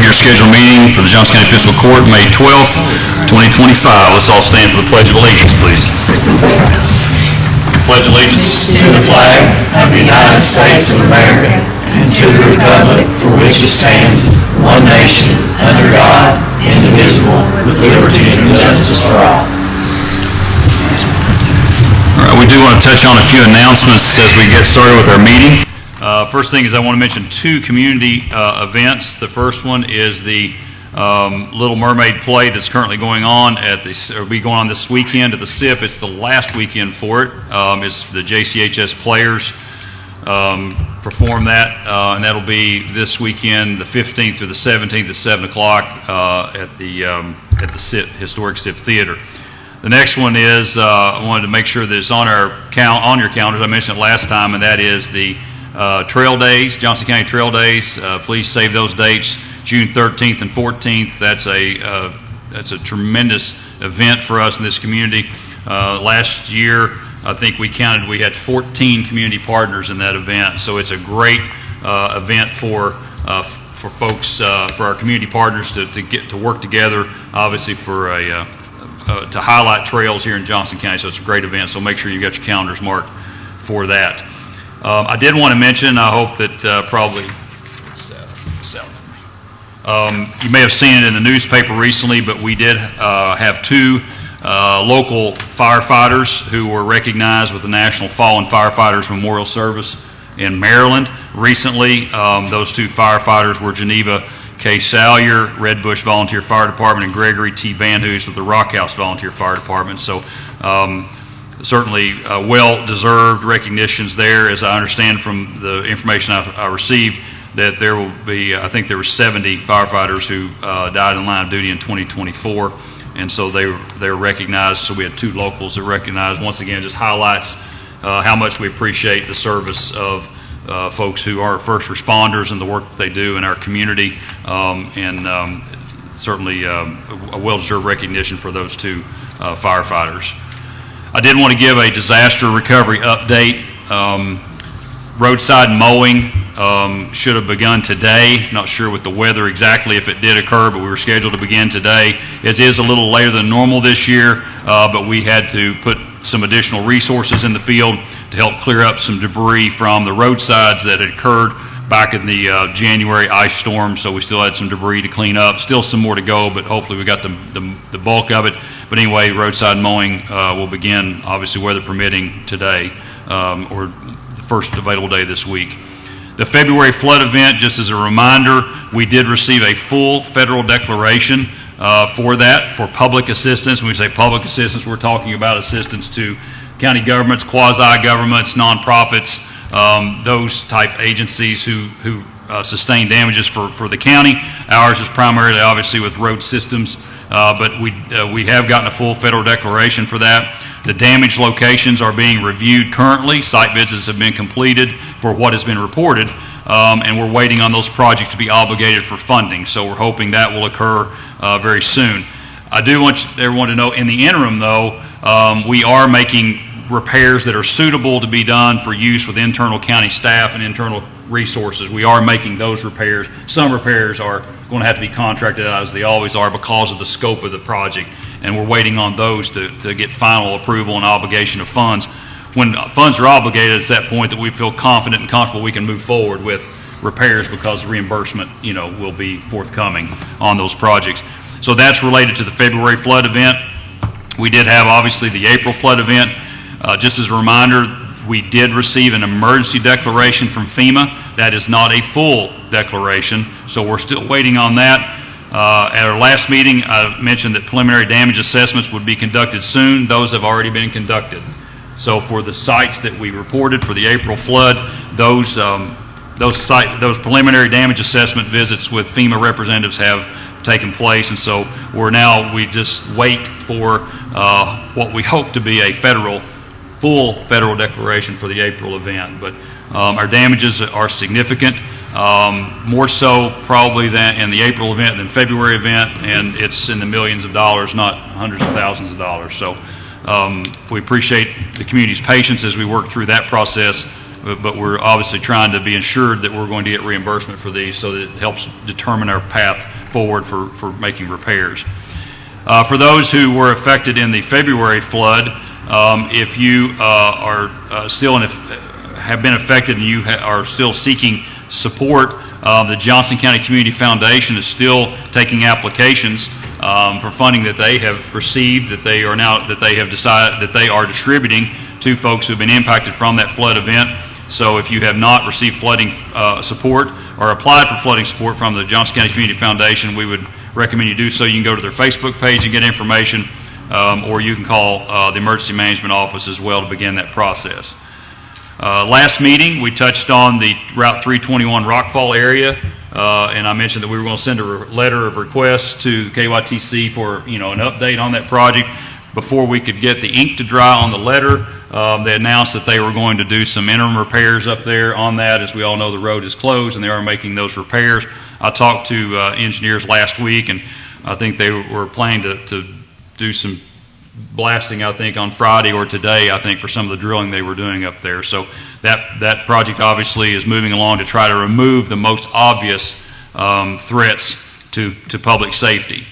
your scheduled meeting for the Johnson County Fiscal Court, May 12th, 2025. Let's all stand for the Pledge of Allegiance, please. Pledge allegiance to the flag of the United States of America and to the republic for which it stands, one nation, under God, indivisible, with liberty and justice for all. All right, we do want to touch on a few announcements as we get started with our meeting. First thing is I want to mention two community events. The first one is the Little Mermaid play that's currently going on will be going on this weekend at the SIP. It's the last weekend for it. It's the JCHS players perform that, and that'll be this weekend, the 15th through the 17th at 7 o'clock at the SIP, Historic SIP Theater. The next one is I wanted to make sure that it's on your calendars. I mentioned it last time, and that is the Trail Days, Johnson County Trail Days. Please save those dates, June 13th and 14th. That's a tremendous event for us in this community. Last year, I think we had 14 community partners in that event. So it's a great event for folks, for our community partners to get to work together, obviously to highlight trails here in Johnson County. So it's a great event. So make sure you got your calendars marked for that. I did want to mention, I hope that probably, you may have seen it in the newspaper recently, but we did have two local firefighters who were recognized with the National Fallen Firefighters Memorial Service in Maryland. Recently, those two firefighters were Geneva K. Salyer, Red Bush Volunteer Fire Department, and Gregory T. Van Hoos with the Rock House Volunteer Fire Department. So certainly well-deserved recognitions there, as I understand from the information I received, that there will be, I think there were 70 firefighters who died in line of duty in 2024, and so they were recognized. So we had two locals that recognized. Once again, just highlights how much we appreciate the service of folks who are first responders and the work that they do in our community, and certainly a well-deserved recognition for those two firefighters. I did want to give a disaster recovery update. Roadside mowing should have begun today. Not sure with the weather exactly if it did occur, but we were scheduled to begin today. It is a little later than normal this year, but we had to put some additional resources in the field to help clear up some debris from the roadsides that had occurred back in the January ice storm. So we still had some debris to clean up. Still some more to go, but hopefully we got the bulk of it. But anyway, roadside mowing will begin, obviously weather permitting, today, or the first available day this week. The February flood event, just as a reminder, we did receive a full federal declaration for that, for public assistance. When we say public assistance, we're talking about assistance to county governments, quasi-governments, nonprofits, those type agencies who sustain damages for the county. Ours is primarily obviously with road systems, but we have gotten a full federal declaration for that. The damage locations are being reviewed currently. Site visits have been completed for what has been reported, and we're waiting on those projects to be obligated for funding. So we're hoping that will occur very soon. I do want everyone to know, in the interim though, we are making repairs that are suitable to be done for use with internal county staff and internal resources. We are making those repairs. Some repairs are going to have to be contracted out, as they always are, because of the scope of the project, and we're waiting on those to get final approval and obligation of funds. When funds are obligated, it's that point that we feel confident and comfortable we can move forward with repairs, because reimbursement, will be forthcoming on those projects. So that's related to the February flood event. We did have obviously the April flood event. Just as a reminder, we did receive an emergency declaration from FEMA. That is not a full declaration, so we're still waiting on that. At our last meeting, I mentioned that preliminary damage assessments would be conducted soon. Those have already been conducted. So for the sites that we reported for the April flood, those preliminary damage assessment visits with FEMA representatives have taken place, and so we just wait for what we hope to be a full federal declaration for the April event. But our damages are significant, more so probably than in the April event than February event, and it's in the millions of dollars, not hundreds of thousands of dollars. So we appreciate the community's patience as we work through that process, but we're obviously trying to be assured that we're going to get reimbursement for these, so that it helps determine our path forward for making repairs. For those who were affected in the February flood, if you are still have been affected and you are still seeking support, the Johnson County Community Foundation is still taking applications for funding that they have received, that they have decided that they are distributing to folks who have been impacted from that flood event. So if you have not received flooding support or applied for flooding support from the Johnson County Community Foundation, we would recommend you do so. You can go to their Facebook page and get information, or you can call the Emergency Management Office as well to begin that process. Last meeting, we touched on the Route 321 Rockfall area, and I mentioned that we were going to send a letter of request to KYTC for an update on that project. Before we could get the ink to dry on the letter, they announced that they were going to do some interim repairs up there on that. As we all know, the road is closed, and they are making those repairs. I talked to engineers last week, and I think they were planning to do some blasting, I think, on Friday or today, I think, for some of the drilling they were doing up there. So that project obviously is moving along to try to remove the most obvious threats to public safety.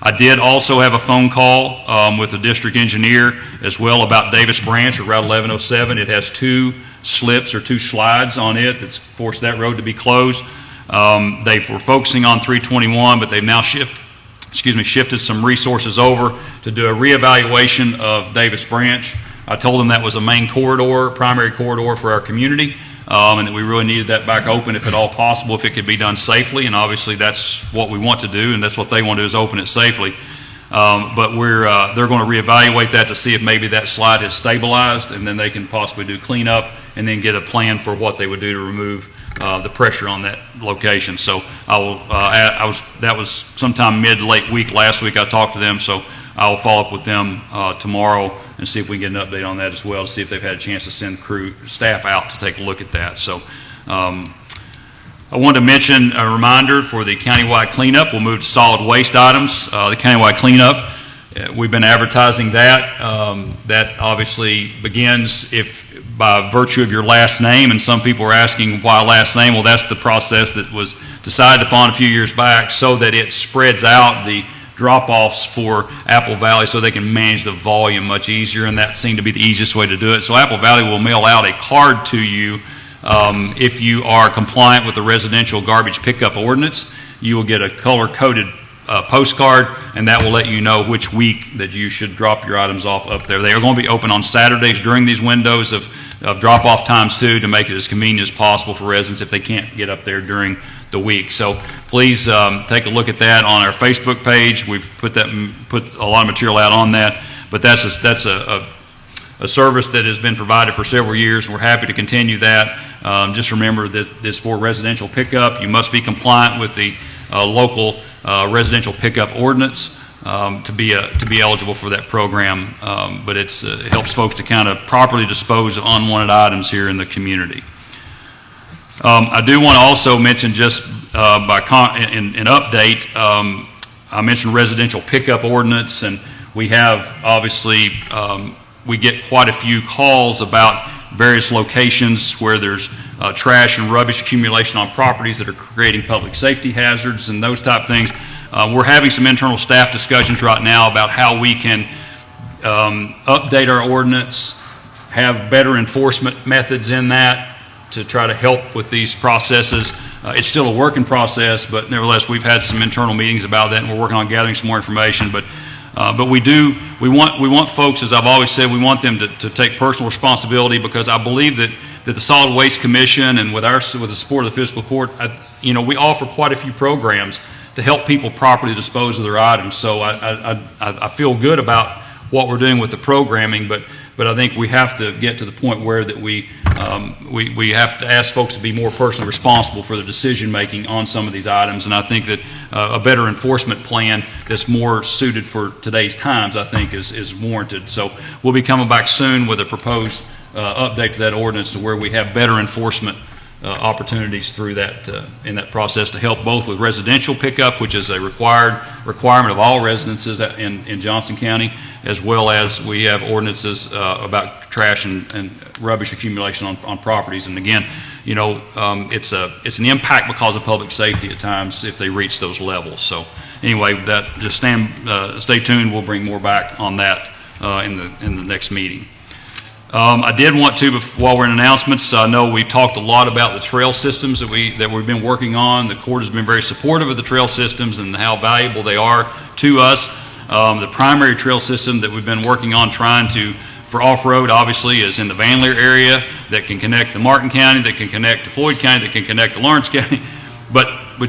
I did also have a phone call with the district engineer as well about Davis Branch or Route 1107. It has two slips or two slides on it that's forced that road to be closed. They were focusing on 321, but they've now shifted some resources over to do a reevaluation of Davis Branch. I told them that was a main corridor, primary corridor for our community, and that we really needed that back open if at all possible, if it could be done safely, and obviously that's what we want to do, and that's what they want to do, is open it safely. But they're going to reevaluate that to see if maybe that slide has stabilized, and then they can possibly do cleanup and then get a plan for what they would do to remove the pressure on that location. So that was sometime mid-late week last week. I talked to them, so I will follow up with them tomorrow and see if we can get an update on that as well, to see if they've had a chance to send staff out to take a look at that. So I wanted to mention a reminder for the countywide cleanup. We'll move to solid waste items. The countywide cleanup, we've been advertising that. That obviously begins by virtue of your last name, and some people are asking why last name. Well, that's the process that was decided upon a few years back, so that it spreads out the drop-offs for Apple Valley so they can manage the volume much easier, and that seemed to be the easiest way to do it. So Apple Valley will mail out a card to you if you are compliant with the residential garbage pickup ordinance. You will get a color-coded postcard, and that will let you know which week that you should drop your items off up there. They are going to be open on Saturdays during these windows of drop-off times too, to make it as convenient as possible for residents if they can't get up there during the week. So please take a look at that on our Facebook page. We've put a lot of material out on that, but that's a service that has been provided for several years, and we're happy to continue that. Just remember that this for residential pickup. You must be compliant with the local residential pickup ordinance to be eligible for that program, but it helps folks to kind of properly dispose of unwanted items here in the community. I do want to also mention, just in update, I mentioned residential pickup ordinance, and we have obviously we get quite a few calls about various locations where there's trash and rubbish accumulation on properties that are creating public safety hazards and those type of things. We're having some internal staff discussions right now about how we can update our ordinance, have better enforcement methods in that to try to help with these processes. It's still a working process, but nevertheless, we've had some internal meetings about that, and we're working on gathering some more information. But we want folks, as I've always said, we want them to take personal responsibility, because I believe that the Solid Waste Commission, and with the support of the Fiscal Court, we offer quite a few programs to help people properly dispose of their items. So I feel good about what we're doing with the programming, but I think we have to get to the point where that we have to ask folks to be more personally responsible for the decision making on some of these items. And I think that a better enforcement plan that's more suited for today's times, I think, is warranted. So we'll be coming back soon with a proposed update to that ordinance to where we have better enforcement opportunities through that in that process to help both with residential pickup, which is a requirement of all residences in Johnson County, as well as we have ordinances about trash and rubbish accumulation on properties. And again, you know, it's an impact because of public safety at times if they reach those levels. So anyway, that just stay tuned. We'll bring more back on that in the next meeting. I did want to, while we're in announcements, I know we've talked a lot about the trail systems that we've been working on. The court has been very supportive of the trail systems and how valuable they are to us. The primary trail system that we've been working on for off-road, obviously, is in the Van Leer area that can connect to Martin County, that can connect to Floyd County, that can connect to Lawrence County. But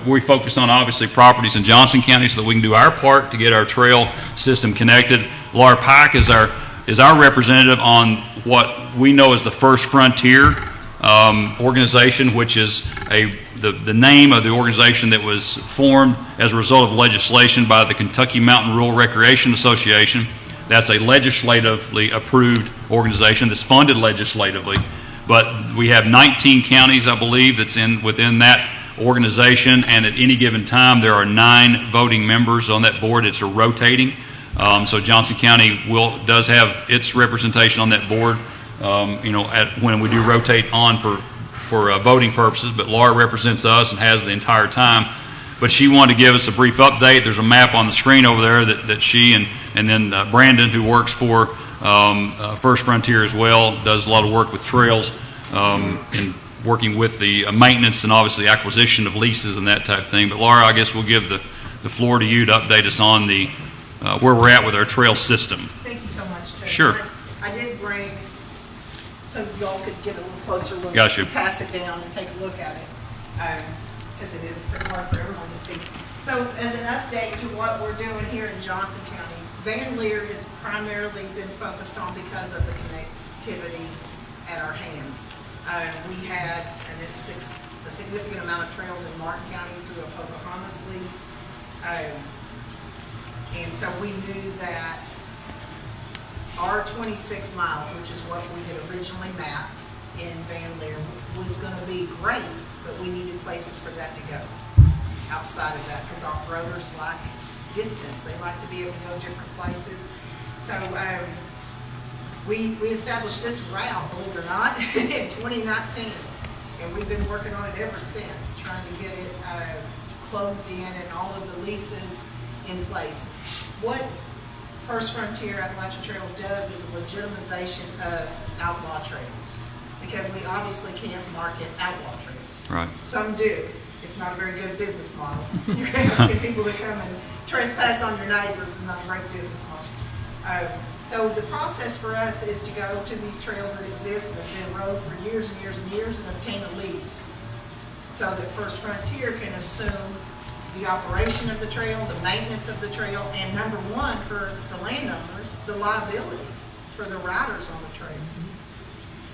we focus on, obviously, properties in Johnson County so that we can do our part to get our trail system connected. Laura Pike is our representative on what we know as the First Frontier organization, which is the name of the organization that was formed as a result of legislation by the Kentucky Mountain Rural Recreation Association. That's a legislatively approved organization that's funded legislatively. But we have 19 counties, I believe, that's within that organization, and at any given time there are 9 voting members on that board. It's a rotating. So Johnson County does have its representation on that board, you know, when we do rotate on for voting purposes. But Laura represents us and has the entire time. But she wanted to give us a brief update. There's a map on the screen over there that she and then Brandon, who works for First Frontier as well, does a lot of work with trails and working with the maintenance and obviously acquisition of leases and that type of thing. But Laura, I guess we'll give the floor to you to update us on where we're at with our trail system. Thank you so much, Jay. Sure. I did bring, so y'all could get a little closer look. Got you. Pass it down and take a look at it, because it is hard for everyone to see. So as an update to what we're doing here in Johnson County, Van Leer has primarily been focused on because of the connectivity at our hands. We had a significant amount of trails in Martin County through a Pocahontas lease. And so we knew that our 26 miles, which is what we had originally mapped in Van Leer, was going to be great, but we needed places for that to go outside of that, because off-roaders like distance. They like to be able to go different places. So we established this route, believe it or not, in 2019, and we've been working on it ever since, trying to get it closed in and all of the leases in place. What First Frontier Appalachian Trails does is a legitimization of outlaw trails, because we obviously can't market outlaw trails. Right. Some do. It's not a very good business model. You're asking people to come and trespass on your neighbors is not a great business model. So the process for us is to go to these trails that exist and have been rode for years and years and years and obtain a lease, so that First Frontier can assume the operation of the trail, the maintenance of the trail, and number one, for landowners, the liability for the riders on the trail.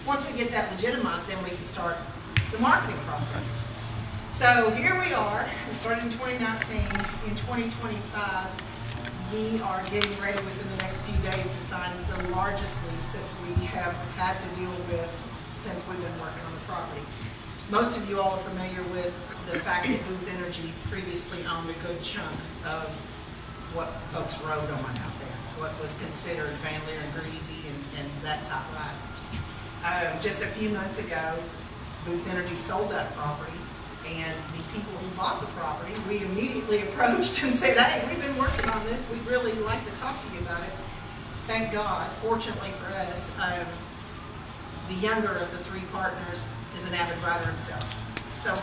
Once we get that legitimized, then we can start the marketing process. So here we are. We started in 2019. In 2025, we are getting ready within the next few days to sign the largest lease that we have had to deal with since we've been working on the property. Most of you all are familiar with the fact that Booth Energy previously owned a good chunk of what folks rode on out there, what was considered Van Leer and Greasy and that type of ride. Just a few months ago, Booth Energy sold that property, and the people who bought the property, we immediately approached and said, hey, we've been working on this. We'd really like to talk to you about it. Thank God, fortunately for us, the younger of the 3 partners is an avid rider himself. So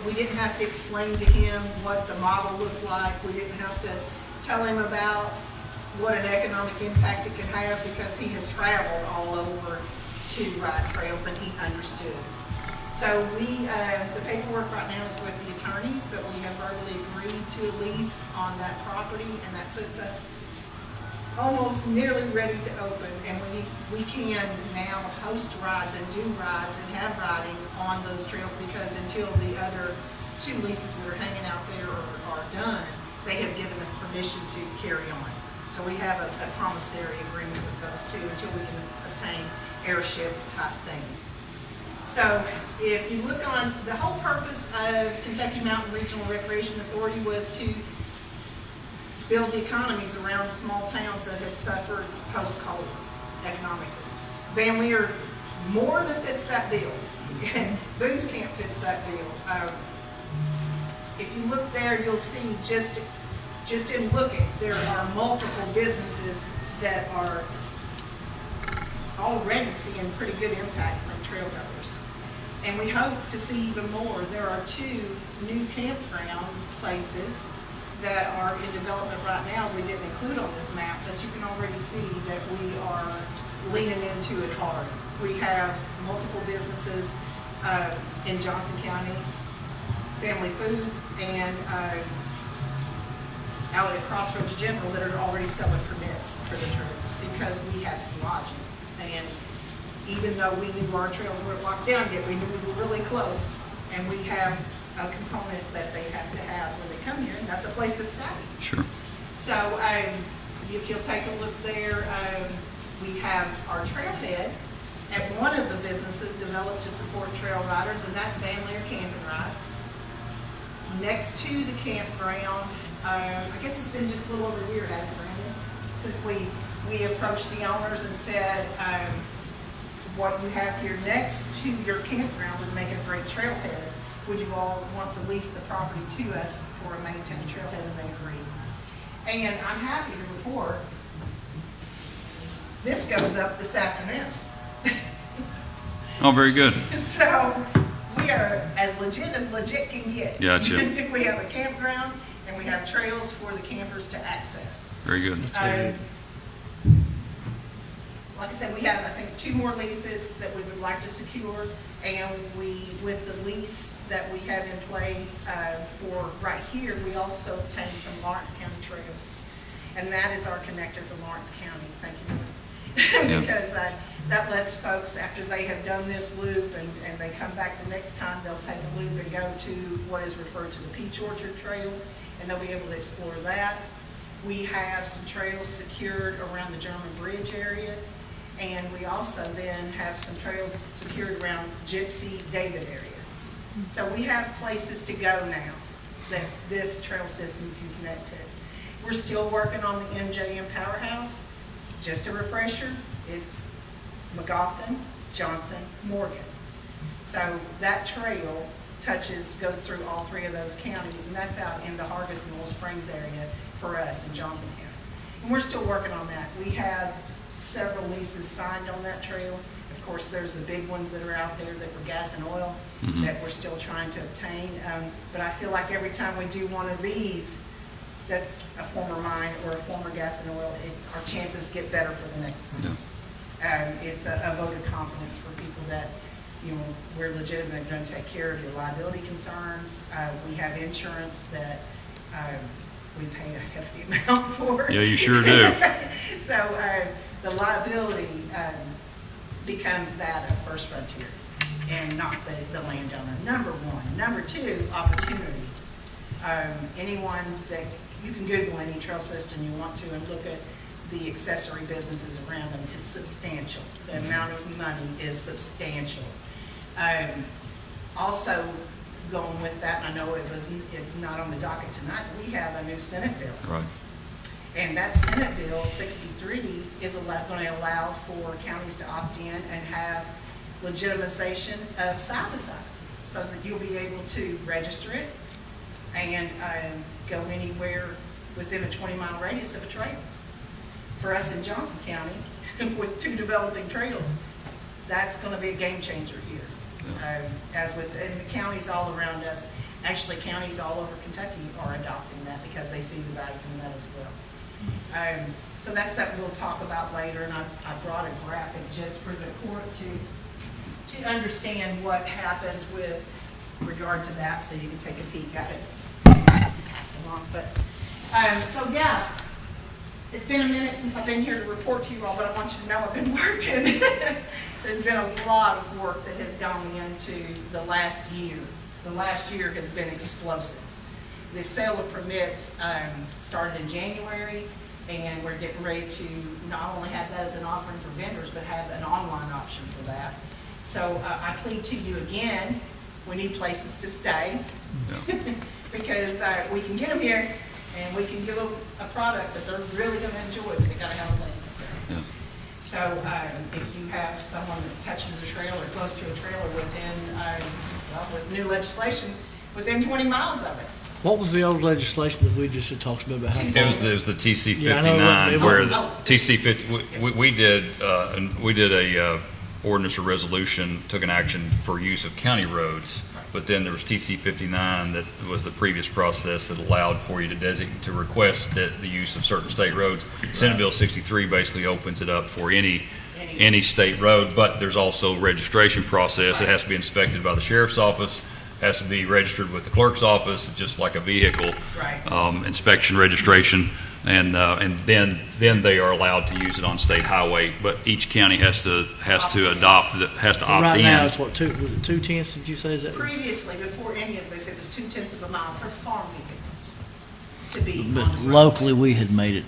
we didn't have to explain to him what the model looked like. We didn't have to tell him about what an economic impact it can have, because he has traveled all over to ride trails and he understood. So the paperwork right now is with the attorneys, but we have verbally agreed to a lease on that property, and that puts us almost nearly ready to open, and we can now host rides and do rides and have riding on those trails, because until the other 2 leases that are hanging out there are done, they have given us permission to carry on. So we have a promissory agreement with those 2 until we can obtain airship type things. So if you look on, the whole purpose of Kentucky Mountain Regional Recreation Authority was to build the economies around the small towns that had suffered post-COVID economically. Van Leer more than fits that bill. And Boone's Camp fits that bill. If you look there, you'll see just in looking, there are multiple businesses that are already seeing pretty good impact from trail goers. And we hope to see even more. There are 2 new campground places that are in development right now we didn't include on this map, but you can already see that we are leaning into it hard. We have multiple businesses in Johnson County, Family Foods, and out at Crossroads General that are already selling permits for the trails because we have some lodging. And even though we knew our trails weren't locked down yet, we knew we were really close. And we have a component that they have to have when they come here, and that's a place to stay. Sure. So if you'll take a look there, we have our trailhead at one of the businesses developed to support trail riders, and that's Van Leer Camp and Ride. Next to the campground, I guess it's been just a little over a year, hasn't it, Brandon, since we approached the owners and said, what you have here next to your campground would make a great trailhead. Would you all want to lease the property to us for a maintained trailhead? And they agreed. And I'm happy to report this goes up this afternoon. Oh, very good. So we are as legit can get. Gotcha. We have a campground and we have trails for the campers to access. Very good. Like I said, we have, I think, 2 more leases that we would like to secure, and with the lease that we have in play for right here, we also obtained some Lawrence County trails, and that is our connector to Lawrence County. Thank you, Yeah. because that lets folks, after they have done this loop and they come back the next time, they'll take a loop and go to what is referred to the Peach Orchard Trail, and they'll be able to explore that. We have some trails secured around the German Bridge area. And we also then have some trails secured around Gypsy David area. So we have places to go now that this trail system can connect to. We're still working on the MJM Powerhouse. Just a refresher, it's McGoffin, Johnson, Morgan. So that trail goes through all 3 of those counties, and that's out in the Hargis and Oil Springs area for us in Johnson County. And we're still working on that. We have several leases signed on that trail. Of course, there's the big ones that are out there that were gas and oil that we're still trying to obtain. But I feel like every time we do one of these, that's a former mine or a former gas and oil, our chances get better for the next one. Yeah. It's a vote of confidence for people that, we're legitimately going to take care of your liability concerns. We have insurance that we pay a hefty amount for. Yeah, you sure do. So the liability becomes that of First Frontier and not the landowner, number one. Number 2, opportunity. Anyone that, you can Google any trail system you want to and look at the accessory businesses around them. It's substantial. The amount of money is substantial. Also, going with that, and I know it's not on the docket tonight, but we have a new Senate bill. Right. And that Senate Bill 63 is going to allow for counties to opt in and have legitimization of side-by-sides so that you'll be able to register it and go anywhere within a 20-mile radius of a trail. For us in Johnson County, with 2 developing trails, that's going to be a game changer here. As with in the counties all around us, actually counties all over Kentucky are adopting that because they see the value in that as well. So that's something we'll talk about later, and I brought a graphic just for the court to understand what happens with regard to that, so you can take a peek at it and pass it along. But so yeah, it's been a minute since I've been here to report to you all, but I want you to know I've been working. There's been a lot of work that has gone into the last year. The last year has been explosive. The sale of permits started in January, and we're getting ready to not only have that as an offering for vendors, but have an online option for that. So I plead to you again, we need places to stay. Because we can get them here and we can give them a product that they're really going to enjoy, but they got to have a place to stay. Yeah. So if you have someone that touches a trail or close to a trailer within, well, with new legislation, within 20 miles of it. What was the old legislation that we just had talked about? How It was the TC Yeah, I know, 59, it where wasn't- the TC 50, we did a ordinance or resolution, took an action for use of county roads, but then there was TC 59 that was the previous process that allowed for you to to request that the use of certain state roads. Senate Bill 63 basically opens it up for any state road, but there's also registration process. It has to be inspected by the sheriff's office, has to be registered with the clerk's office, just like a vehicle. Right. Inspection, registration, and then they are allowed to use it on state highway. But each county has to opt right in. now, it's what, was it 2/10, did you say? Is that Previously, before any of this, it was 0.2 of a mile for farm vehicles to be But on the road. locally, we had made it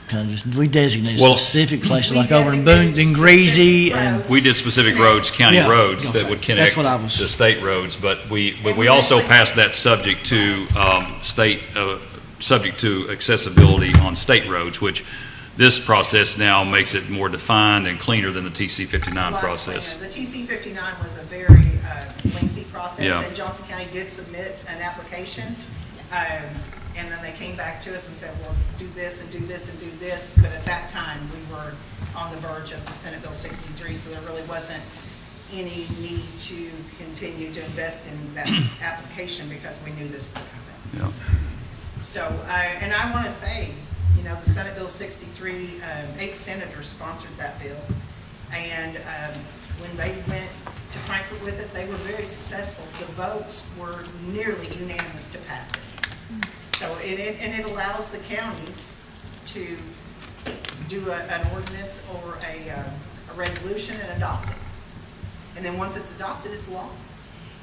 kind of just, we designated Well, specific places, we like over in designated Boone and Greasy, specific and roads. We did specific roads, county Yeah. roads, that would connect That's what I to was- state roads, but we we also actually- passed that subject to subject to accessibility on state roads, which this process now makes it more defined and cleaner than the TC 59 Well, process. The TC 59 was a very lengthy process, Yeah. and Johnson County did submit an application. And then they came back to us and said, well, do this and do this and do this. But at that time, we were on the verge of the Senate Bill 63, so there really wasn't any need to continue to invest in that application because we knew this was coming. Yeah. So, and I want to say, you know, the Senate Bill 63, 8 senators sponsored that bill. And when they went to Frankfurt with it, they were very successful. The votes were nearly unanimous to pass it. So it allows the counties to do an ordinance or a resolution and adopt it. And then once it's adopted, it's law.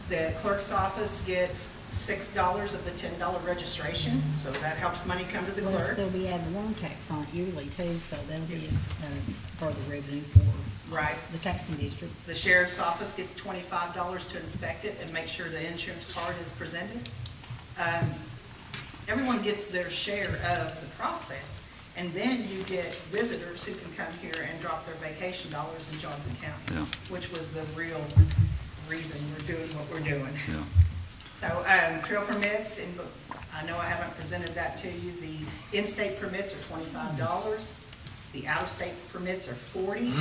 The clerk's office gets $6 of the $10 registration, so that helps money come to the Well, clerk. they'll be adding wrong tax on it yearly too, so that'll be further revenue for Right. the taxing districts. The sheriff's office gets $25 to inspect it and make sure the insurance card is presented. Everyone gets their share of the process. And then you get visitors who can come here and drop their vacation dollars in Johnson County, Yeah. which was the real reason we're doing what we're doing. Yeah. So trail permits, and I know I haven't presented that to you. The in-state permits are $25. The out-of-state permits are $40.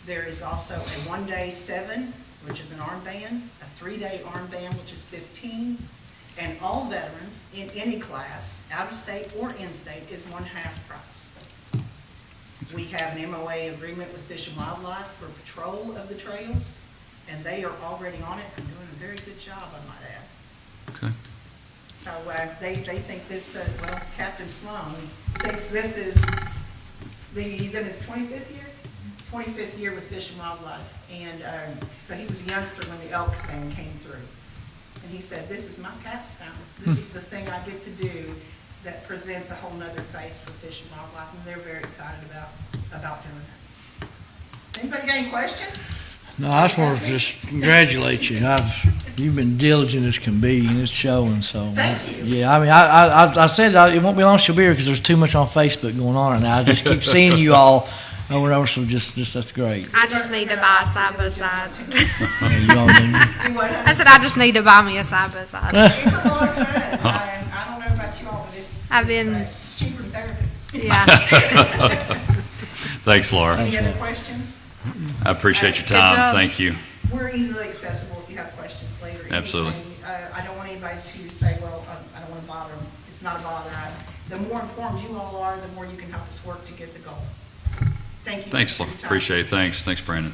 There is also a one-day 7, which is an armband, a 3-day armband, which is $15. And all veterans in any class, out-of-state or in-state, is 1/2 price. We have an MOA agreement with Fish and Wildlife for patrol of the trails, and they are already on it and doing a very good job, I might add. Okay. So they think this, well, Captain Sloan thinks this is, he's in his 25th year? 25th year with Fish and Wildlife. And so he was a youngster when the elk thing came through. And he said, this is my capstone. This is the thing I get to do that presents a whole nother face for Fish and Wildlife, and they're very excited about doing it. Anybody got any questions? No, I just want to just congratulate you. You've been diligent as can be, and it's showing, so. Thank you. Yeah, I mean, I said it won't be long she'll be here because there's too much on Facebook going on right now. I just keep seeing you all over and over, so just that's great. I just need to buy a side by side. Yeah, you all been- Do what? I said I just need to buy me a side by side. It's a lot of fun. I don't know about you all, but it's cheaper than therapy. Yeah. Thanks, Laura. Any other questions? I appreciate your Good time. job. Thank you. We're easily accessible if you have questions later. Absolutely. Anything. I don't want anybody to say, well, I don't want to bother them. It's not a bother. The more informed you all are, the more you can help us work to get the goal. Thank you. Thanks, for Laura. your time. Appreciate it. Thanks, Brandon.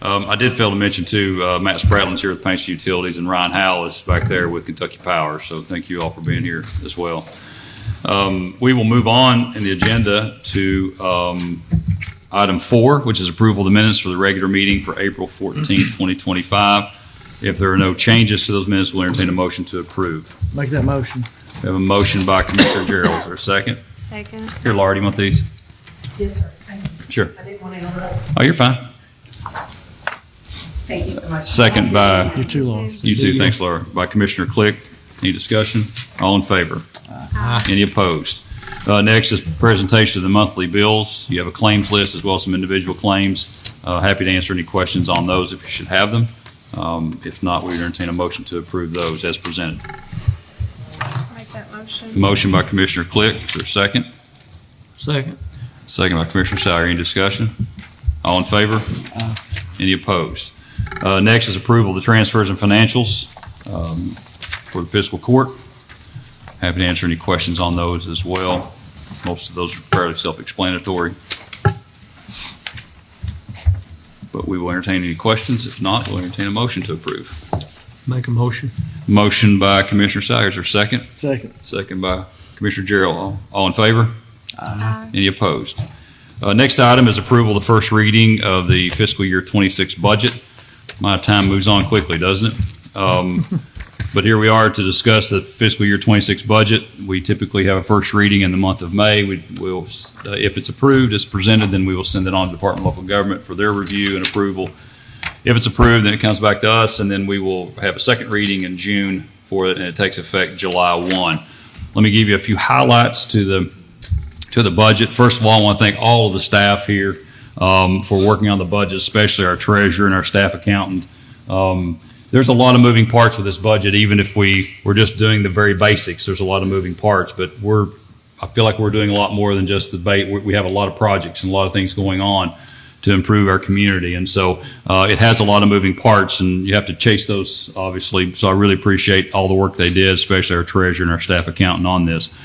I did fail to mention too, Matt Spratlin's here with Paints Utilities, and Ryan Howell is back there with Kentucky Power. So thank you all for being here as well. We will move on in the agenda to item 4, which is approval of the minutes for the regular meeting for April 14th, 2025. If there are no changes to those minutes, we'll entertain a motion to approve. Make that motion. We have a motion by Commissioner Gerald. Is there a second? Second. Here, Laura, do you want these? Yes, sir. Thank you. Sure. I didn't want to interrupt. Oh, you're fine. Thank you so much. Second by, You too, Laura. you too, thanks, Laura, by Commissioner Click. Any discussion? All in favor? Any opposed? Next is presentation of the monthly bills. You have a claims list as well as some individual claims. Happy to answer any questions on those if you should have them. If not, we entertain a motion to approve those as presented. Make that motion. Motion by Commissioner Click. Is there a second? Second. Second by Commissioner Sauer. Any discussion? All in favor? Any opposed? Next is approval of the transfers and financials for the fiscal court. Happy to answer any questions on those as well. Most of those are fairly self-explanatory. But we will entertain any questions. If not, we'll entertain a motion to approve. Make a motion. Motion by Commissioner Sauer. Is there a second? Second. Second by Commissioner Gerald. All in favor? Aye. Any opposed? Next item is approval of the first reading of the fiscal year 26 budget. My time moves on quickly, doesn't it? But here we are to discuss the fiscal year 26 budget. We typically have a first reading in the month of May. We will, if it's approved as presented, then we will send it on to Department of Local Government for their review and approval. If it's approved, then it comes back to us, and then we will have a second reading in June for it, and it takes effect July 1. Let me give you a few highlights to the budget. First of all, I want to thank all of the staff here for working on the budget, especially our treasurer and our staff accountant. There's a lot of moving parts with this budget, even if we're just doing the very basics. There's a lot of moving parts, but I feel like we're doing a lot more than just the bait. We have a lot of projects and a lot of things going on to improve our community, and so it has a lot of moving parts, and you have to chase those, obviously. So I really appreciate all the work they did, especially our treasurer and our staff accountant on this.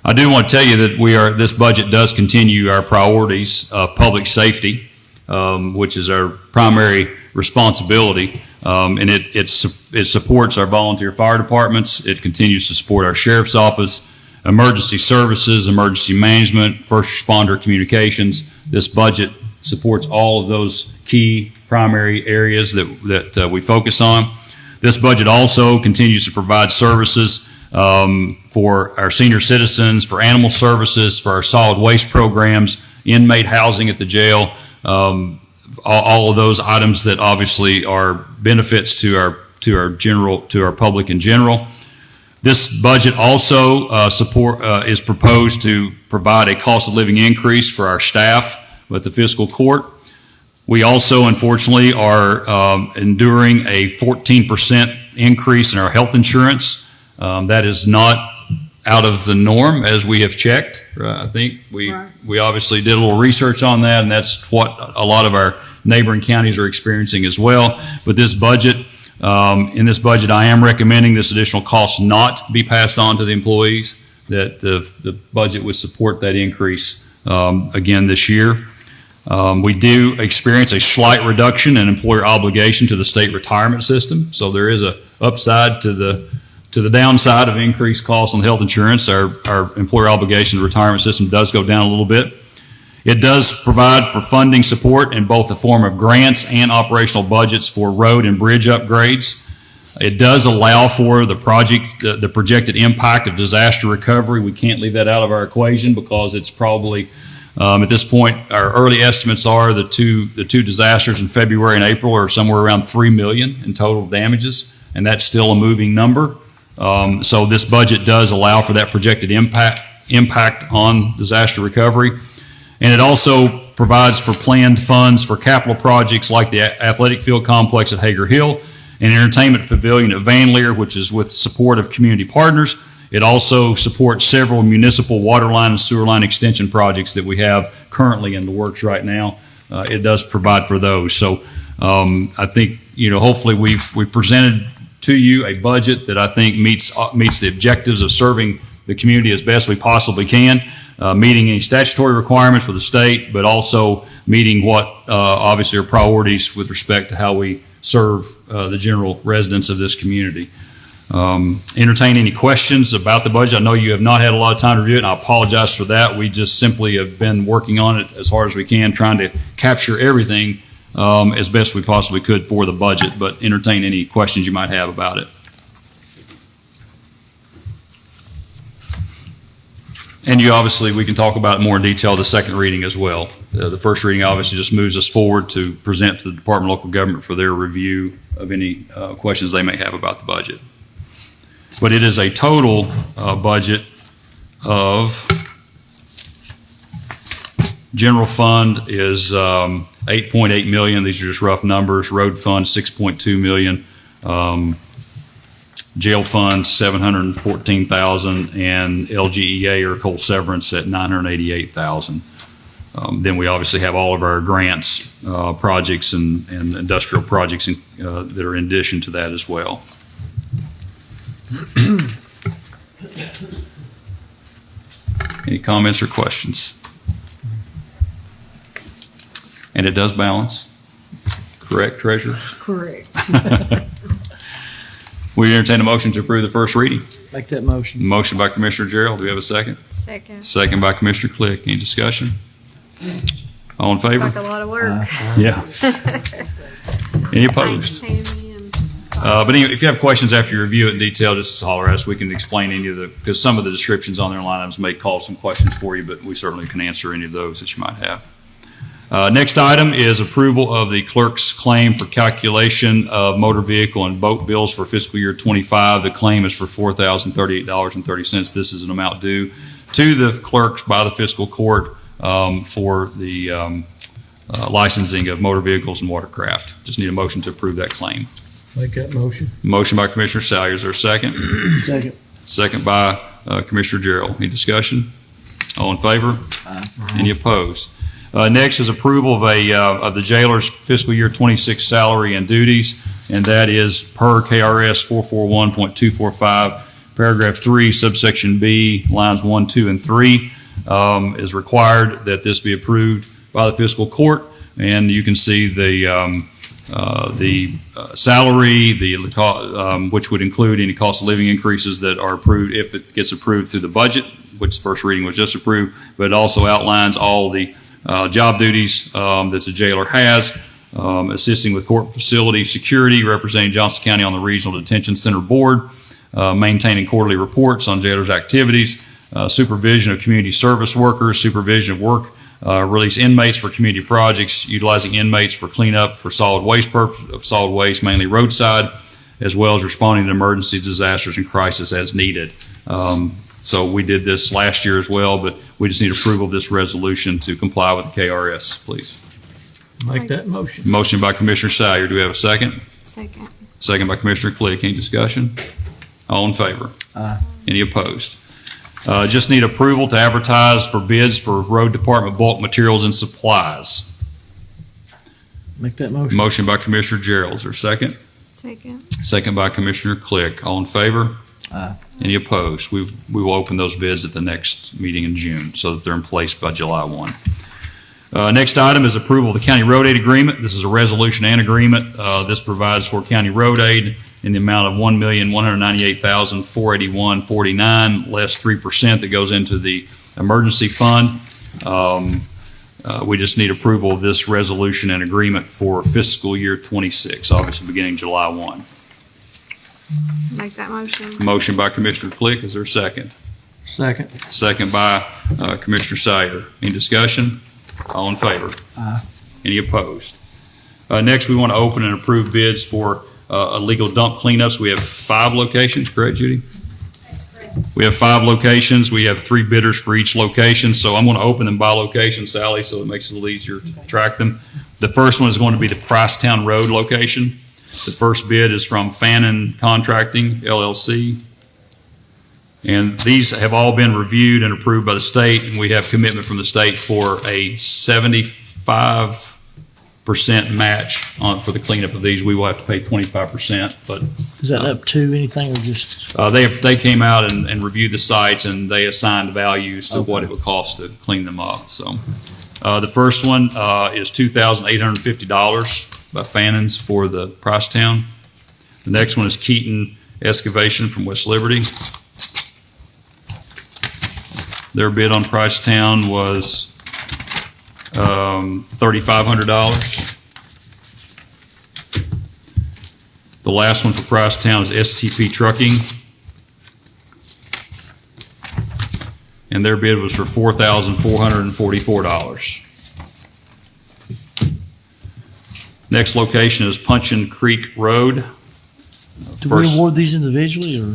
I do want to tell you that this budget does continue our priorities of public safety, which is our primary responsibility, and it supports our volunteer fire departments. It continues to support our sheriff's office, emergency services, emergency management, first responder communications. This budget supports all of those key primary areas that we focus on. This budget also continues to provide services for our senior citizens, for animal services, for our solid waste programs, inmate housing at the jail, all of those items that obviously are benefits to our public in general. This budget also is proposed to provide a cost of living increase for our staff at the fiscal court. We also, unfortunately, are enduring a 14% increase in our health insurance. That is not out of the norm, as we have checked. I think we obviously did a little research on that, and that's what a lot of our neighboring counties are experiencing as well. But this budget, in this budget, I am recommending this additional cost not be passed on to the employees, that the budget would support that increase again this year. We do experience a slight reduction in employer obligation to the state retirement system, so there is a upside to the downside of increased costs on health insurance. Our employer obligation to the retirement system does go down a little bit. It does provide for funding support in both the form of grants and operational budgets for road and bridge upgrades. It does allow for the projected impact of disaster recovery. We can't leave that out of our equation because it's probably, at this point, our early estimates are the two disasters in February and April are somewhere around $3 million in total damages, and that's still a moving number. So this budget does allow for that projected impact on disaster recovery. And it also provides for planned funds for capital projects like the athletic field complex at Hager Hill and entertainment pavilion at Van Leer, which is with support of community partners. It also supports several municipal water line and sewer line extension projects that we have currently in the works right now. It does provide for those. So I think, hopefully we've presented to you a budget that I think meets the objectives of serving the community as best we possibly can, meeting any statutory requirements for the state, but also meeting what obviously are priorities with respect to how we serve the general residents of this community. Entertain any questions about the budget. I know you have not had a lot of time to review it, and I apologize for that. We just simply have been working on it as hard as we can, trying to capture everything as best we possibly could for the budget, but entertain any questions you might have about it. And we can talk about it more in detail the second reading as well. The first reading obviously just moves us forward to present to the Department of Local Government for their review of any questions they may have about the budget. But it is a total budget of, general fund is 8.8 million. These are just rough numbers. Road fund, 6.2 million. Jail fund, 714,000, and LGEA or coal severance at 988,000. Then we obviously have all of our grants, projects, and industrial projects that are in addition to that as well. Any comments or questions? And it does balance, correct, Treasurer? Correct. We entertain a motion to approve the first reading. Make that motion. Motion by Commissioner Gerald. Do we have a second? Second. Second by Commissioner Click. Any discussion? All in It's favor? like a lot of work. Yeah. Any Thanks, opposed? Tammy, and But anyway, if you have questions after you review it in detail, just holler at us. We can explain any of because some of the descriptions on their line items may call some questions for you, but we certainly can answer any of those that you might have. Next item is approval of the clerk's claim for calculation of motor vehicle and boat bills for fiscal year 25. The claim is for $4,038.30. This is an amount due to the clerks by the fiscal court for the licensing of motor vehicles and watercraft. Just need a motion to approve that claim. Make that motion. Motion by Commissioner Salyer. Is there a second? Second. Second by Commissioner Gerald. Any discussion? All in favor? Any opposed? Next is approval of the jailer's fiscal year 26 salary and duties, and that is per KRS 441.245, paragraph 3, subsection B, lines 1, 2, and 3, is required that this be approved by the fiscal court. And you can see the salary, which would include any cost of living increases that are approved if it gets approved through the budget, which the first reading was just approved, but it also outlines all the job duties that the jailer has, assisting with court facility security, representing Johnson County on the Regional Detention Center Board, maintaining quarterly reports on jailers' activities, supervision of community service workers, supervision of work release inmates for community projects, utilizing inmates for cleanup for solid waste, mainly roadside, as well as responding to emergency disasters and crisis as needed. So we did this last year as well, but we just need approval of this resolution to comply with the KRS, please. Make that motion. Motion by Commissioner Salyer. Do we have a second? second. Second by Commissioner Click. Any discussion? All in favor? Aye. Any opposed? Just need approval to advertise for bids for road department bulk materials and supplies. Make that motion. Motion by Commissioner Gerald. Is there a second? Second. Second by Commissioner Click. All in favor? Aye. Any opposed? We will open those bids at the next meeting in June so that they're in place by July 1. Next item is approval of the county road aid agreement. This is a resolution and agreement. This provides for county road aid in the amount of $1,198,481.49, less 3% that goes into the emergency fund. We just need approval of this resolution and agreement for fiscal year 26, obviously beginning July 1. Make that motion. Motion by Commissioner Click. Is there a second? Second. Second by Commissioner Salyer. Any discussion? All in favor? Aye. Any opposed? Next, we want to open and approve bids for illegal dump cleanups. We have 5 locations, correct, Judy? We have 5 locations. We have 3 bidders for each location, so I'm going to open them by location, Sally, so it makes it a little easier to track them. The first one is going to be the Pricetown Road location. The first bid is from Fannin Contracting, LLC. And these have all been reviewed and approved by the state, and we have commitment from the state for a 75% match for the cleanup of these. We will have to pay 25%, but Is that up to anything or just? they came out and reviewed the sites, and they assigned values to what it would cost to clean them up. So the first one is $2,850 by Fannins for the Pricetown. The next one is Keaton Excavation from West Liberty. Their bid on Pricetown was $3,500. The last one for Pricetown is STP Trucking, and their bid was for $4,444. Next location is Punchin Creek Road. Do First- we award these individually or?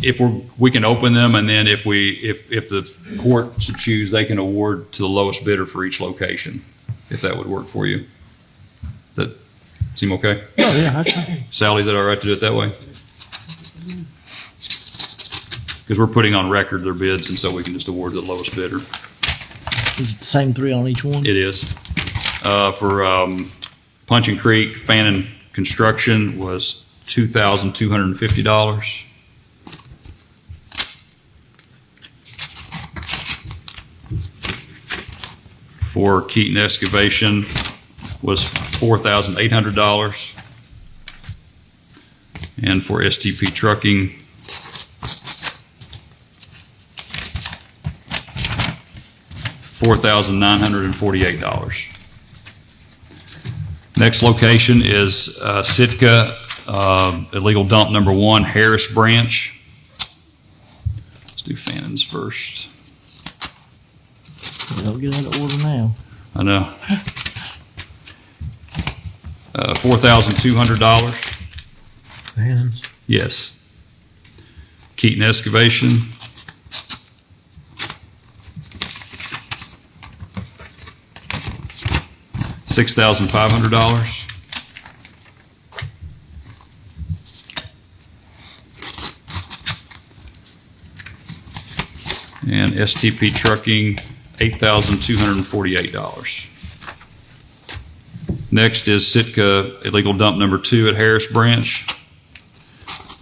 If we can open them, and then if the court should choose, they can award to the lowest bidder for each location, if that would work for you. Does that seem okay? Oh, yeah, that's fine. Sally, is it all right to do it that way? Because we're putting on record their bids, and so we can just award to the lowest bidder. Is it the same three on each one? It is. For Punchin Creek, Fannin Construction was $2,250. For Keaton Excavation was $4,800. And for STP Trucking, $4,948. Next location is Sitka illegal dump number 1, Harris Branch. Let's do Fannin's first. Don't get out of order now. I know. $4,200. Fans. Yes. Keaton Excavation. $6,500. And STP Trucking, $8,248. Next is Sitka illegal dump number 2 at Harris Branch.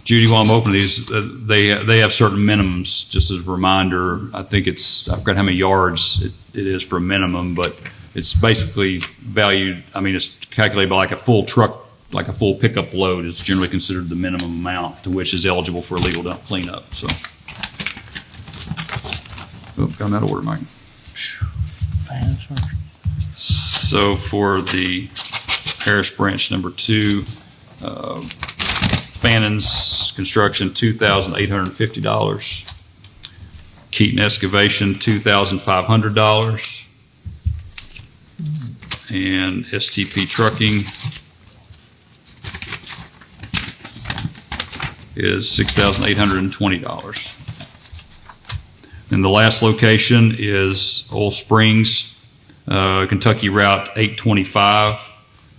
Judy, while I'm opening these, they have certain minimums. Just as a reminder, I think I forgot how many yards it is for a minimum, but it's basically valued, it's calculated by like a full truck, like a full pickup load is generally considered the minimum amount to which is eligible for illegal dump cleanup, so. Oh, got them out of order, Mike. Fans first. So for the Harris Branch number 2, Fannin's Construction, $2,850. Keaton Excavation, $2,500. And STP Trucking is $6,820. And the last location is Oil Springs, Kentucky Route 825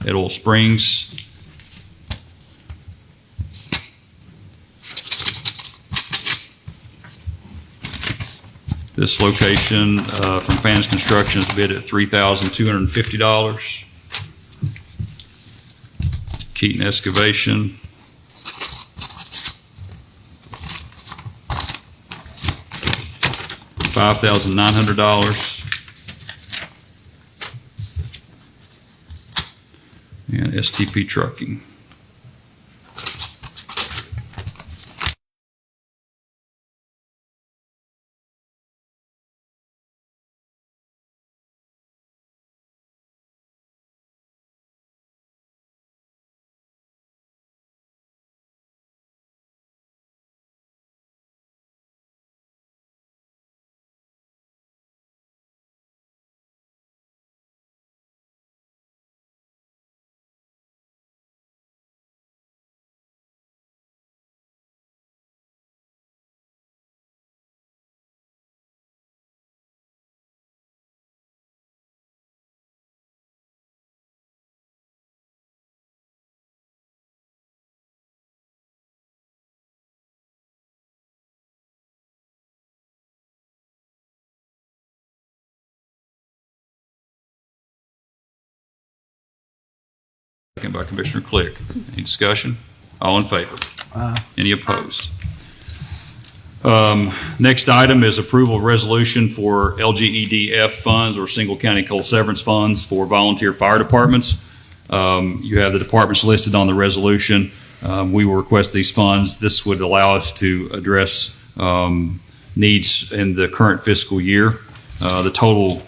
at Oil Springs. This location from Fans Construction is bid at $3,250. Keaton Excavation, $5,900. And STP Trucking. Second by Commissioner Click. Any discussion? All in favor? Any opposed? Next item is approval of resolution for LGEDF funds or single county coal severance funds for volunteer fire departments. You have the departments listed on the resolution. We will request these funds. This would allow us to address needs in the current fiscal year. The total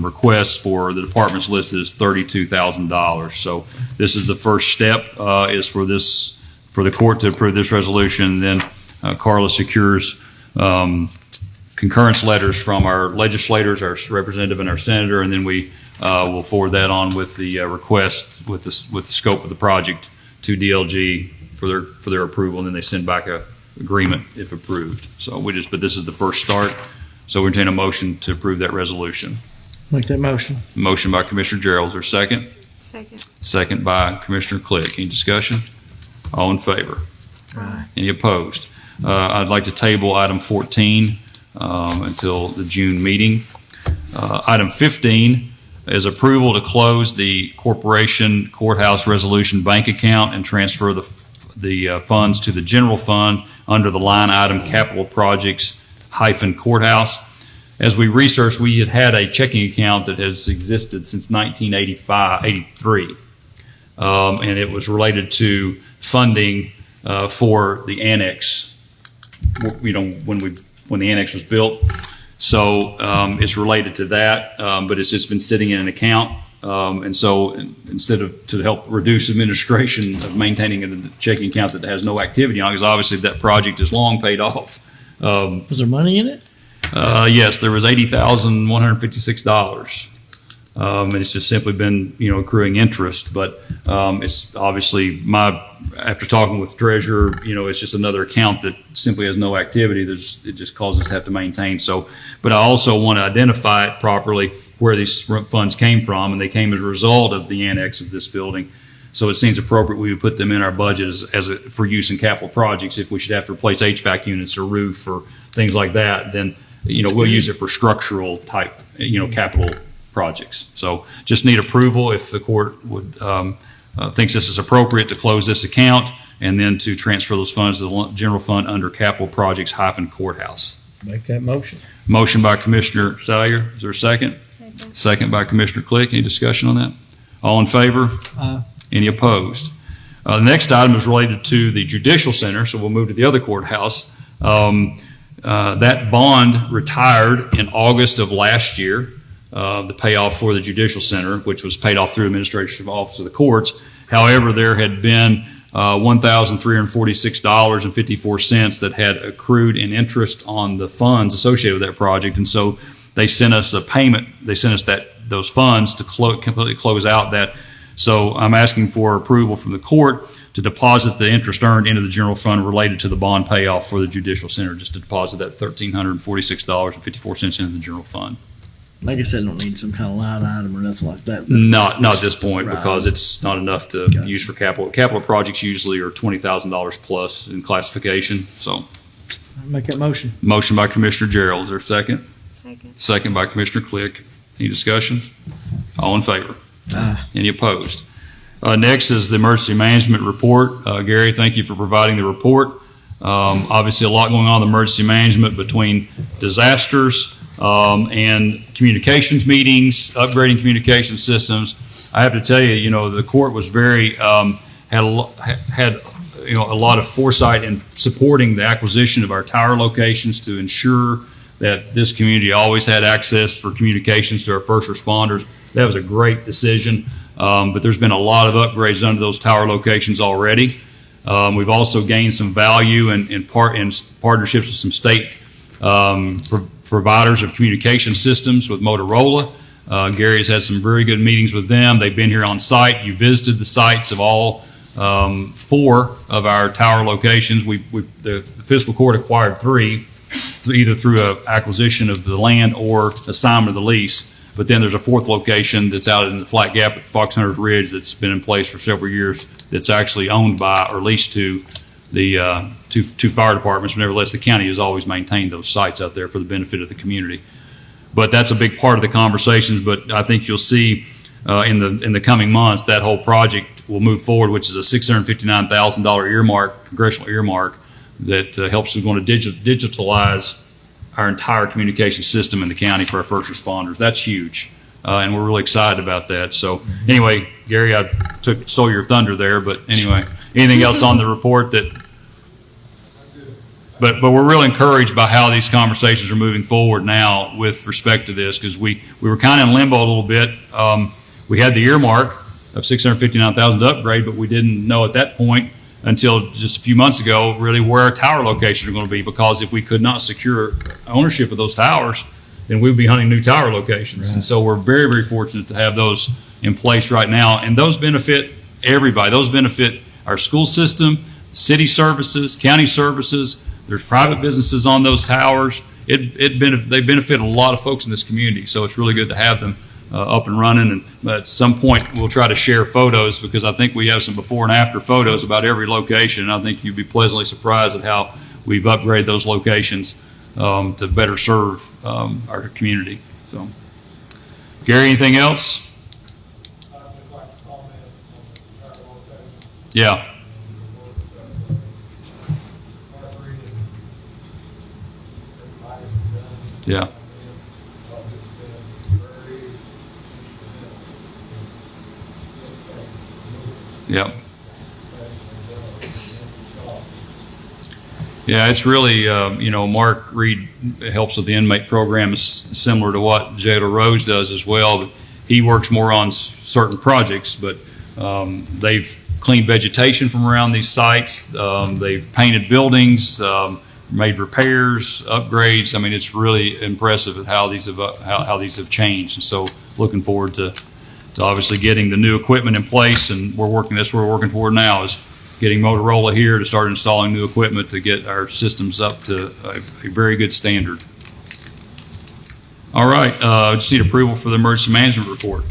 request for the departments listed is $32,000. So this is the first step, is for the court to approve this resolution. Then Carla secures concurrence letters from our legislators, our representative and our senator, and then we we'll forward that on with the request with the scope of the project to DLG for their approval, and then they send back a agreement if approved. So but this is the first start. So we entertain a motion to approve that resolution. Make that motion. Motion by Commissioner Gerald. Is there a second? Second. Second by Commissioner Click. Any discussion? All in favor? Aye. Any opposed? I'd like to table item 14 until the June meeting. Item 15 is approval to close the corporation courthouse resolution bank account and transfer the funds to the general fund under the line item capital projects -courthouse. As we researched, we had a checking account that has existed since 1983, and it was related to funding for the annex. When the annex was built, so it's related to that, but it's just been sitting in an account, and so instead of to help reduce administration of maintaining a checking account that has no activity on, because obviously that project is long paid off. Was there money in it? Yes, there was $80,156. And it's just simply been, accruing interest. But it's obviously after talking with treasurer, it's just another account that simply has no activity. It just causes us to have to maintain. So, but I also want to identify it properly where these funds came from, and they came as a result of the annex of this building. So it seems appropriate we would put them in our budget for use in capital projects. If we should have to replace HVAC units or roof or things like that, then we'll use it for structural type, capital projects. So just need approval if the court would thinks this is appropriate to close this account and then to transfer those funds to the general fund under capital projects -courthouse. Make that motion. Motion by Commissioner Salyer. Is there a second? Second. Second by Commissioner Click. Any discussion on that? All in favor? Aye. Any opposed? The next item is related to the Judicial Center, so we'll move to the other courthouse. That bond retired in August of last year, the payoff for the Judicial Center, which was paid off through Administrative Office of the Courts. However, there had been $1,346.54 that had accrued in interest on the funds associated with that project, and so they sent us a payment. They sent us those funds to completely close out that. So I'm asking for approval from the court to deposit the interest earned into the general fund related to the bond payoff for the Judicial Center, just to deposit that $1,346.54 into the general fund. Like I said, don't need some kind of line item or nothing like that. Not at this point, Right. because it's not enough to use for capital. Capital projects usually are $20,000 plus in classification. So, Make that motion. motion by Commissioner Gerald. Is there a second? Second. Second by Commissioner Click. Any discussion? All in favor? Aye. Any opposed? Next is the emergency management report. Gary, thank you for providing the report. Obviously, a lot going on in emergency management between disasters and communications meetings, upgrading communication systems. I have to tell you, the court was very had a lot of foresight in supporting the acquisition of our tower locations to ensure that this community always had access for communications to our first responders. That was a great decision, but there's been a lot of upgrades done to those tower locations already. We've also gained some value in partnerships with some state providers of communication systems with Motorola. Gary has had some very good meetings with them. They've been here on site. You visited the sites of all 4 of our tower locations. The fiscal court acquired 3, either through an acquisition of the land or assignment of the lease. But then there's a 4th location that's out in the Flat Gap at Fox Hunters Ridge that's been in place for several years, that's actually owned by or leased to the two fire departments. But nevertheless, the county has always maintained those sites out there for the benefit of the community. But that's a big part of the conversations. But I think you'll see in the coming months that whole project will move forward, which is a $659,000 congressional earmark that helps us going to digitalize our entire communication system in the county for our first responders. That's huge, and we're really excited about that. So anyway, Gary, I stole your thunder there, but anyway, anything else on the report that? But we're really encouraged by how these conversations are moving forward now with respect to this, because we were kind of in limbo a little bit. We had the earmark of $659,000 to upgrade, but we didn't know at that point until just a few months ago really where our tower locations are going to be, because if we could not secure ownership of those towers, then we'd be hunting new tower locations. And so we're very, very fortunate to have those in place right now. And those benefit everybody. Those benefit our school system, city services, county services. There's private businesses on those towers. They benefit a lot of folks in this community. So it's really good to have them up and running. And at some point, we'll try to share photos, because I think we have some before and after photos about every location. And I think you'd be pleasantly surprised at how we've upgraded those locations to better serve our community. So, Gary, anything else? Yeah. Yeah. Yeah. Yeah, it's really, Mark Reed helps with the inmate program. Is similar to what Jada Rose does as well. But he works more on certain projects, but they've cleaned vegetation from around these sites. They've painted buildings, made repairs, upgrades. I mean, it's really impressive at how these have changed. And so, looking forward to obviously getting the new equipment in place. And that's what we're working toward now, is getting Motorola here to start installing new equipment to get our systems up to a very good standard. All right, just need approval for the emergency management report.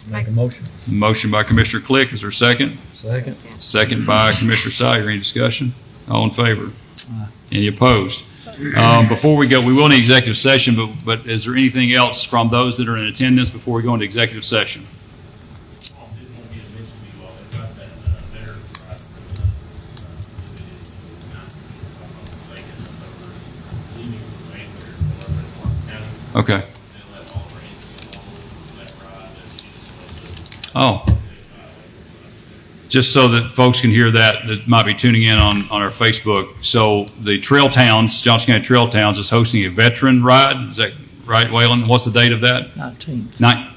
Make a motion. Motion by Commissioner Click. Is there a second? Second. Second by Commissioner Sire. Any discussion? All in favor? Any opposed? Before we go, we will need executive session, but is there anything else from those that are in attendance before we go into executive session? Okay. Oh. Just so that folks can hear that might be tuning in on our Facebook. So the Trail Towns, Johnson County Trail Towns, is hosting a veteran ride. Is that right, Waylon? What's the date of that? 19th. 9th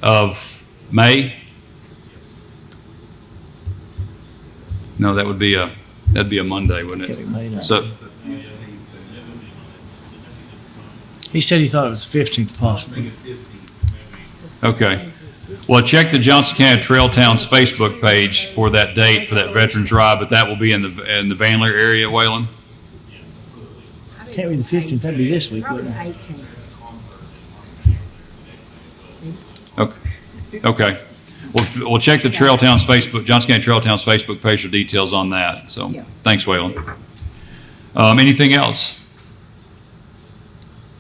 of May? No, that'd be a Monday, wouldn't it? So he said he thought it was the 15th possibly. okay. Well, check the Johnson County Trail Towns Facebook page for that date for that veterans ride, but that will be in the Vanler area, Waylon. Can't be the 15th. That'd be this week, Probably wouldn't it? 18. Okay. We'll check the Trail Towns Facebook, Johnson County Trail Towns Facebook page for details on that. So, thanks, Waylon. Anything else?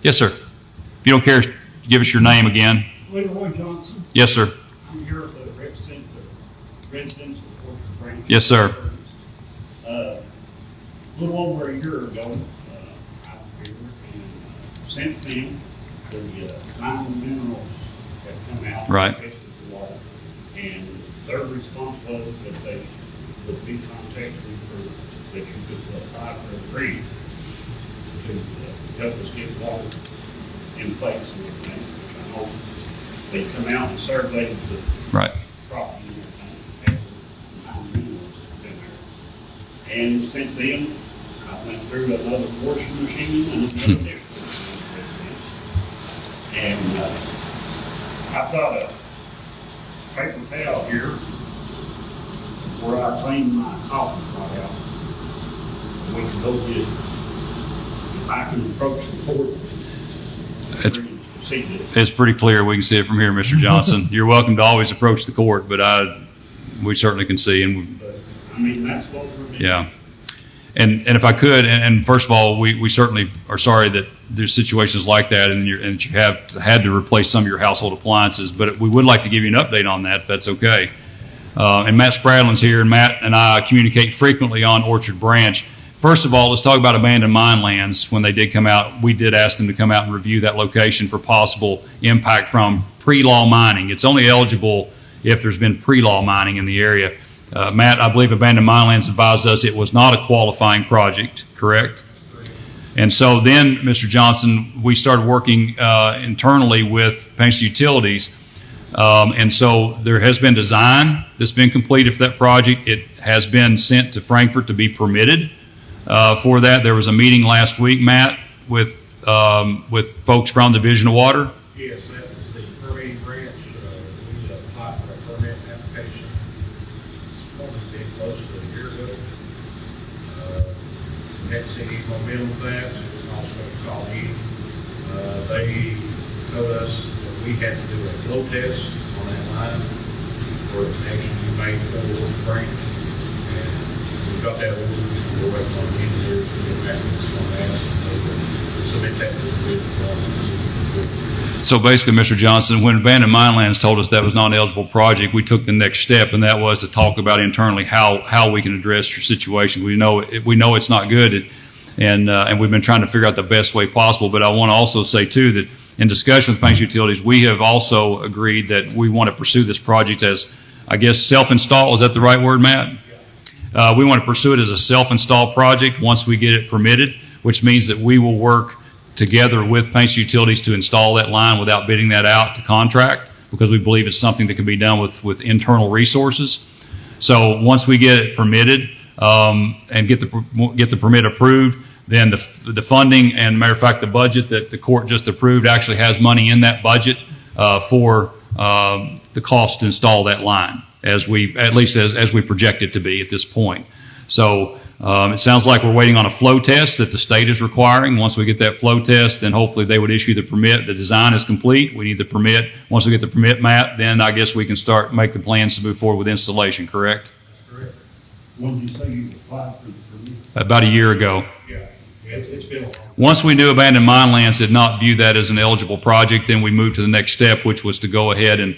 Yes, sir. If you don't care, give us your name again. Leroy Johnson. Yes, sir. I'm here to represent the residents of Orchard Branch. Yes, sir. A little over a year ago, I was here, and since then, the mineral minerals have come out. Right. And tested the water, and their response was that they would be contacting that you could apply for a grant to help us get water in place and everything. I hope they come out and survey the Right. property and everything after the minerals have been there. And since then, I went through another washing machine and another dishwasher. And I've got a paper towel here where I clean my coffee pot out. We can go get, if I can approach the court. It's See this. It's pretty clear. We can see it from here, Mr. Johnson. You're welcome to always approach the court, but we certainly can see. And But, I mean, that's what we're doing. yeah. And if I could, and first of all, we certainly are sorry that there's situations like that and you have had to replace some of your household appliances, but we would like to give you an update on that, if that's okay. And Matt Spradlin's here, and Matt and I communicate frequently on Orchard Branch. First of all, let's talk about abandoned mine lands. When they did come out, we did ask them to come out and review that location for possible impact from pre-law mining. It's only eligible if there's been pre-law mining in the area. Matt, I believe Abandoned Mine Lands advised us it was not a qualifying project, correct? And so then, Mr. Johnson, we started working internally with Peninsula Utilities. And so there has been design that's been completed for that project. It has been sent to Frankfurt to be permitted for that. There was a meeting last week, Matt, with with folks from the Division of Water? Yes, that was the permitting branch. We applied for a permit application. It's probably been close to a year ago. We hadn't seen any momentum with that, so it was not supposed to call me. They told us that we had to do a flow test on that line for the connection we made for the branch. And we got that over. We're waiting on the engineers to get back to us on that. And they will submit that to the bid. So basically, Mr. Johnson, when Abandoned Minelands told us that was not an eligible project, we took the next step, and that was to talk about internally how we can address your situation. We know it's not good, and we've been trying to figure out the best way possible. But I want to also say too that in discussion with Paints Utilities, we have also agreed that we want to pursue this project as, I guess, self-install. Is that the right word, Matt? We want to pursue it as a self-install project once we get it permitted, which means that we will work together with Paints Utilities to install that line without bidding that out to contract, because we believe it's something that can be done with internal resources. So once we get it permitted and get the permit approved, then the funding, and matter of fact, the budget that the court just approved actually has money in that budget for the cost to install that line, at least as we project it to be at this point. So it sounds like we're waiting on a flow test that the state is requiring. Once we get that flow test, then hopefully they would issue the permit. The design is complete. We need the permit. Once we get the permit, Matt, then I guess we can make the plans to move forward with installation, correct? Correct. When did you say you applied for the permit? About a year ago. Yeah, it's been a long time. Once we knew Abandoned Minelands did not view that as an eligible project, then we moved to the next step, which was to go ahead and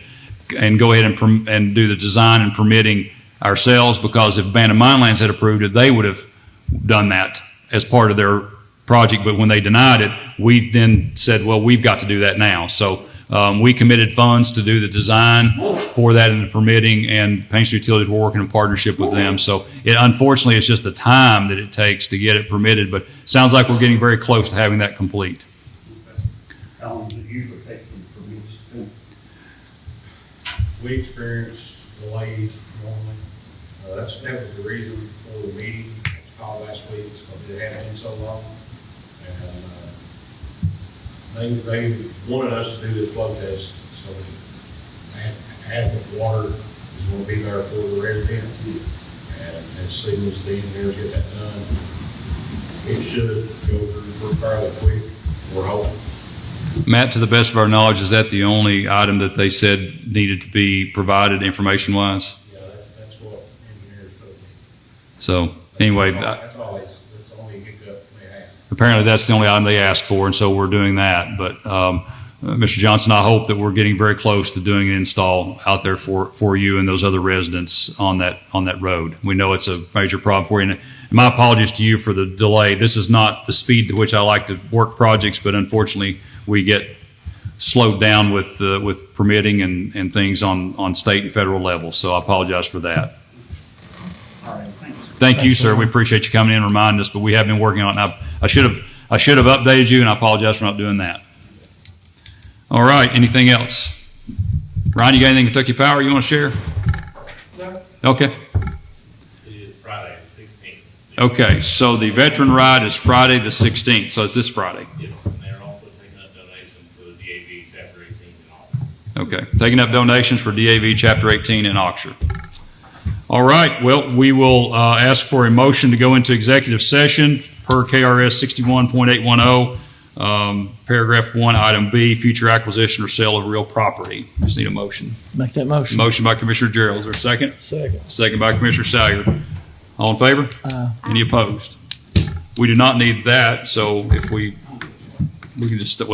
do the design and permitting ourselves, because if Abandoned Minelands had approved it, they would have done that as part of their project. But when they denied it, we then said, well, we've got to do that now. So we committed funds to do the design for that and the permitting, and Paints Utilities were working in partnership with them. So unfortunately, it's just the time that it takes to get it permitted, but sounds like we're getting very close to having that complete. How long does it usually take for the permits to come? We experience delays normally. That was the reason for the meeting, called last week, because it had been so long. And they wanted us to do the flow test, so adequate water is going to be there for the residents. And as soon as the engineers get that done, it should go through fairly quick, we're hoping. Matt, to the best of our knowledge, is that the only item that they said needed to be provided information-wise? Yeah, that's what engineers told me. So anyway, That's the only hiccup they have. apparently that's the only item they asked for, and so we're doing that. But Mr. Johnson, I hope that we're getting very close to doing an install out there for you and those other residents on that road. We know it's a major problem for you. And my apologies to you for the delay. This is not the speed to which I like to work projects, but unfortunately we get slowed down with permitting and things on state and federal levels. So I apologize for that. All right, thanks. Thank you, sir. We appreciate you coming in and reminding us, but we have been working on it. I should have updated you, and I apologize for not doing that. All right, anything else? Ryan, you got anything Kentucky Power you want to share? No. Okay. It is Friday the 16th. Okay, so the veteran ride is Friday the 16th, so it's this Friday. Yes, and they're also taking up donations for the DAV Chapter 18 in Auburn. Okay, taking up donations for DAV Chapter 18 in Oxford. All right, well, we will ask for a motion to go into executive session per KRS 61.810, paragraph 1, item B, future acquisition or sale of real property. Just need a motion. Make that motion. Motion by Commissioner Gerald. Is there a second? Second. Second by Commissioner Sager. All in favor? Any opposed? We do not need that, so if we can just, well,